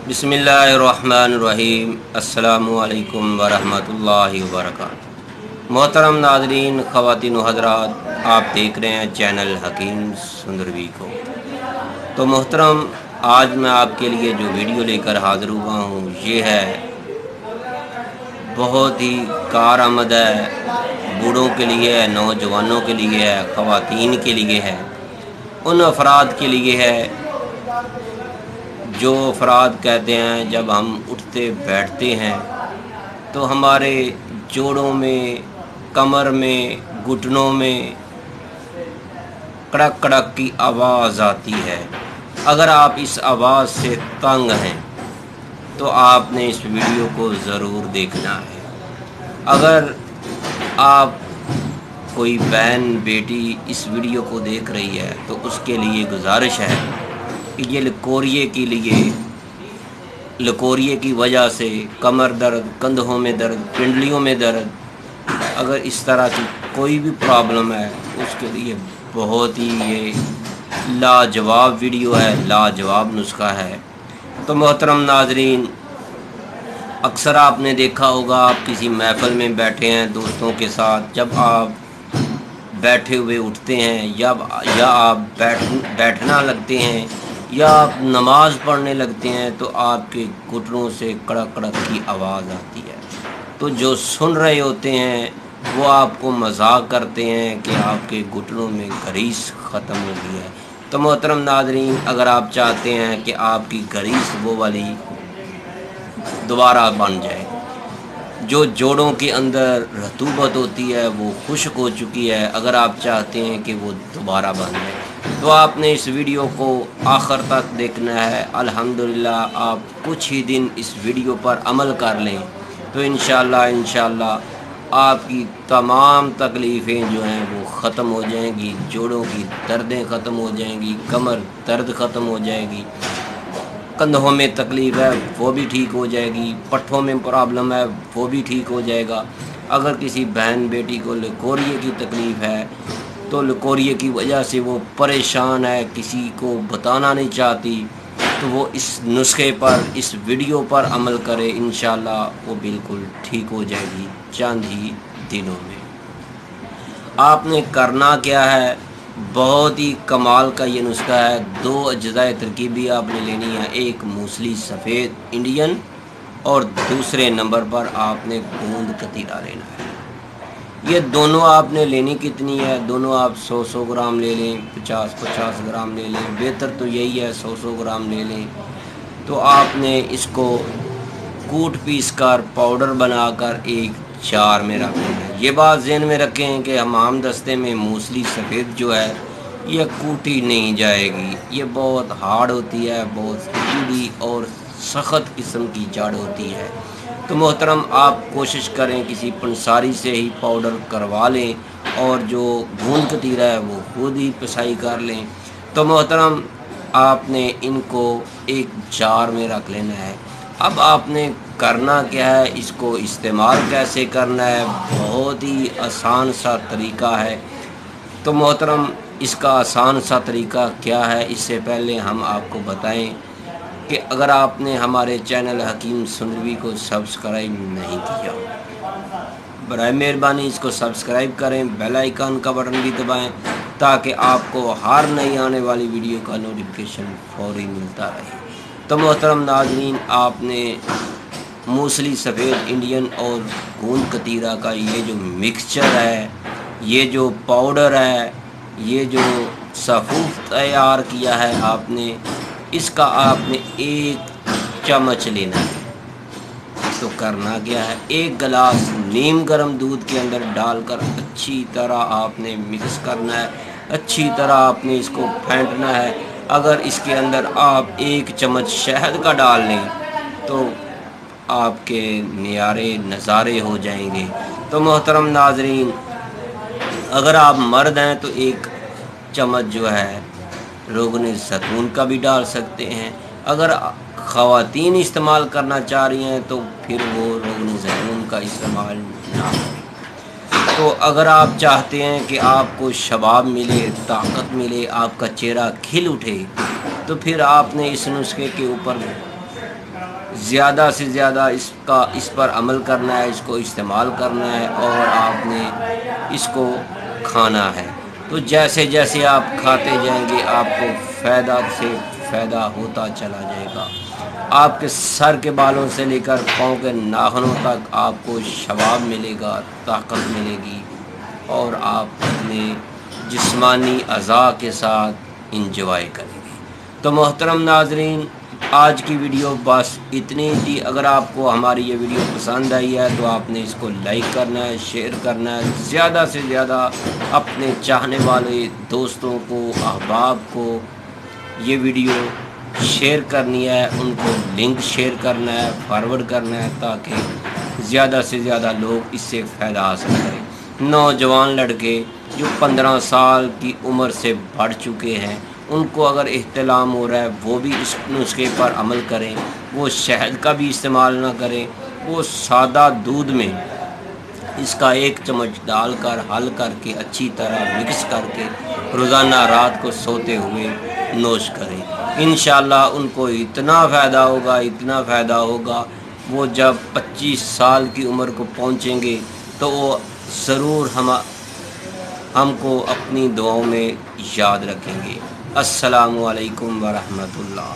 بسم اللہ الرحمن الرحیم۔ السلام علیکم ورحمۃ اللہ وبرکاتہ۔ محترم ناظرین، خواتین و حضرات، آپ دیکھ رہے ہیں چینل حکیم سندروی کو۔ تو محترم، آج میں آپ کے لیے جو ویڈیو لے کر حاضر ہوا ہوں یہ ہے بہت ہی کارآمد ہے، بوڑھوں کے لیے ہے، نوجوانوں کے لیے ہے، خواتین کے لیے ہے، ان افراد کے لیے ہے جو افراد کہتے ہیں جب ہم اٹھتے بیٹھتے ہیں تو ہمارے جوڑوں میں، کمر میں، گھٹنوں میں کڑک کڑک کی آواز آتی ہے۔ اگر آپ اس آواز سے تنگ ہیں تو آپ نے اس ویڈیو کو ضرور دیکھنا ہے۔ اگر آپ کوئی بہن بیٹی اس ویڈیو کو دیکھ رہی ہے تو اس کے لیے گزارش ہے کہ یہ لکوریے کی وجہ سے کمر درد، کندھوں میں درد، پنڈلیوں میں درد، اگر اس طرح کی کوئی بھی پرابلم ہے اس کے لیے بہت ہی یہ لاجواب ویڈیو ہے، لاجواب نسخہ ہے۔ تو محترم ناظرین، اکثر آپ نے دیکھا ہوگا آپ کسی محفل میں بیٹھے ہیں دوستوں کے ساتھ، جب آپ بیٹھے ہوئے اٹھتے ہیں یا آپ بیٹھنا لگتے ہیں یا آپ نماز پڑھنے لگتے ہیں تو آپ کے گھٹنوں سے کڑک کڑک کی آواز آتی ہے۔ تو جو سن رہے ہوتے ہیں وہ آپ کو مذاق کرتے ہیں کہ آپ کے گھٹنوں میں گریس ختم ہو گئی ہے۔ تو محترم ناظرین، اگر آپ چاہتے ہیں کہ آپ کی گریس وہ والی دوبارہ بن جائے، جو جوڑوں کے اندر رطوبت ہوتی ہے وہ خشک ہو چکی ہے، اگر آپ چاہتے ہیں کہ وہ دوبارہ بن جائے تو آپ نے اس ویڈیو کو آخر تک دیکھنا ہے۔ الحمدللہ آپ کچھ ہی دن اس ویڈیو پر عمل کر لیں تو انشاءاللہ آپ کی تمام تکلیفیں جو ہیں وہ ختم ہو جائیں گی، جوڑوں کی دردیں ختم ہو جائیں گی، کمر درد ختم ہو جائے گی، کندھوں میں تکلیف ہے وہ بھی ٹھیک ہو جائے گی، پٹھوں میں پرابلم ہے وہ بھی ٹھیک ہو جائے گا۔ اگر کسی بہن بیٹی کو لکوریے کی تکلیف ہے تو لکوریے کی وجہ سے وہ پریشان ہے، کسی کو بتانا نہیں چاہتی، تو وہ اس نسخے پر، اس ویڈیو پر عمل کرے، انشاءاللہ وہ بالکل ٹھیک ہو جائے گی چند ہی دنوں میں۔ آپ نے کرنا کیا ہے، بہت ہی کمال کا یہ نسخہ ہے۔ 2 اجزاء ترکیبی آپ نے لینی ہے، ایک موسلی سفید انڈین اور دوسرے نمبر پر آپ نے گوند کتیرا لینا ہے۔ یہ دونوں آپ نے لینی کتنی ہے، دونوں آپ 100 گرام لے لیں، 50 گرام لے لیں، بہتر تو یہی ہے 100 گرام لے لیں۔ تو آپ نے اس کو کوٹ پیس کر پاؤڈر بنا کر ایک جار میں رکھ لینا ہے۔ یہ بات ذہن میں رکھیں کہ حمام دستے میں موسلی سفید جو ہے یہ کوٹی نہیں جائے گی، یہ بہت ہارڈ ہوتی ہے، بہت کیڑی اور سخت قسم کی جڑ ہوتی ہے۔ تو محترم آپ کوشش کریں کسی پنساری سے ہی پاؤڈر کروا لیں اور جو گوند کتیرا ہے وہ خود ہی پسائی کر لیں۔ تو محترم آپ نے ان کو ایک جار میں رکھ لینا ہے۔ اب آپ نے کرنا کیا ہے، اس کو استعمال کیسے کرنا ہے، بہت ہی آسان سا طریقہ ہے۔ تو محترم اس کا آسان سا طریقہ کیا ہے، اس سے پہلے ہم آپ کو بتائیں کہ اگر آپ نے ہمارے چینل حکیم سندروی کو سبسکرائب نہیں کیا، برائے مہربانی اس کو سبسکرائب کریں، بیل آئیکن کا بٹن بھی دبائیں تاکہ آپ کو ہر نئی آنے والی ویڈیو کا نوٹیفیکیشن فوری ملتا رہے۔ تو محترم ناظرین، آپ نے موسلی سفید انڈین اور گوند کتیرا کا یہ جو مکسچر ہے، یہ جو پاؤڈر ہے، یہ جو سفوف تیار کیا ہے آپ نے، اس کا آپ نے 1 چمچ لینا ہے۔ تو کرنا کیا ہے، 1 گلاس نیم گرم دودھ کے اندر ڈال کر اچھی طرح آپ نے مکس کرنا ہے، اچھی طرح آپ نے اس کو پھینٹنا ہے۔ اگر اس کے اندر آپ 1 چمچ شہد کا ڈال لیں تو آپ کے نعرے نظارے ہو جائیں گے۔ تو محترم ناظرین، اگر آپ مرد ہیں تو 1 چمچ جو ہے روغن زیتون کا بھی ڈال سکتے ہیں، اگر خواتین استعمال کرنا چاہ رہی ہیں تو پھر وہ روغن زیتون کا استعمال نہ کریں۔ تو اگر آپ چاہتے ہیں کہ آپ کو شباب ملے، طاقت ملے، آپ کا چہرہ کھل اٹھے، تو پھر آپ نے اس نسخے کے اوپر زیادہ سے زیادہ اس پر عمل کرنا ہے، اس کو استعمال کرنا ہے اور آپ نے اس کو کھانا ہے۔ تو جیسے جیسے آپ کھاتے جائیں گے آپ کو فائدہ سے فائدہ ہوتا چلا جائے گا۔ آپ کے سر کے بالوں سے لے کر پاؤں کے ناخنوں تک آپ کو ثواب ملے گا، طاقت ملے گی اور آپ اپنے جسمانی اعضاء کے ساتھ انجوائے کریں گے۔ تو محترم ناظرین، آج کی ویڈیو بس اتنی تھی۔ اگر آپ کو ہماری یہ ویڈیو پسند آئی ہے تو آپ نے اس کو لائک کرنا ہے، شیئر کرنا ہے، زیادہ سے زیادہ اپنے چاہنے والے دوستوں کو، احباب کو یہ ویڈیو شیئر کرنی ہے، ان کو لنک شیئر کرنا ہے، فارورڈ کرنا ہے تاکہ زیادہ سے زیادہ لوگ اس سے فائدہ حاصل کریں۔ نوجوان لڑکے جو 15 سال کی عمر سے بڑھ چکے ہیں ان کو اگر احتلام ہو رہا ہے وہ بھی اس نسخے پر عمل کریں، وہ شہد کا بھی استعمال نہ کریں، وہ سادہ دودھ میں اس کا 1 چمچ ڈال کر حل کر کے اچھی طرح مکس کر کے روزانہ رات کو سوتے ہوئے نوش کریں۔ انشاءاللہ ان کو اتنا فائدہ ہوگا وہ جب 25 سال کی عمر کو پہنچیں گے تو وہ ضرور ہم کو اپنی دعاؤں میں یاد رکھیں گے۔ السلام علیکم ورحمۃ اللہ۔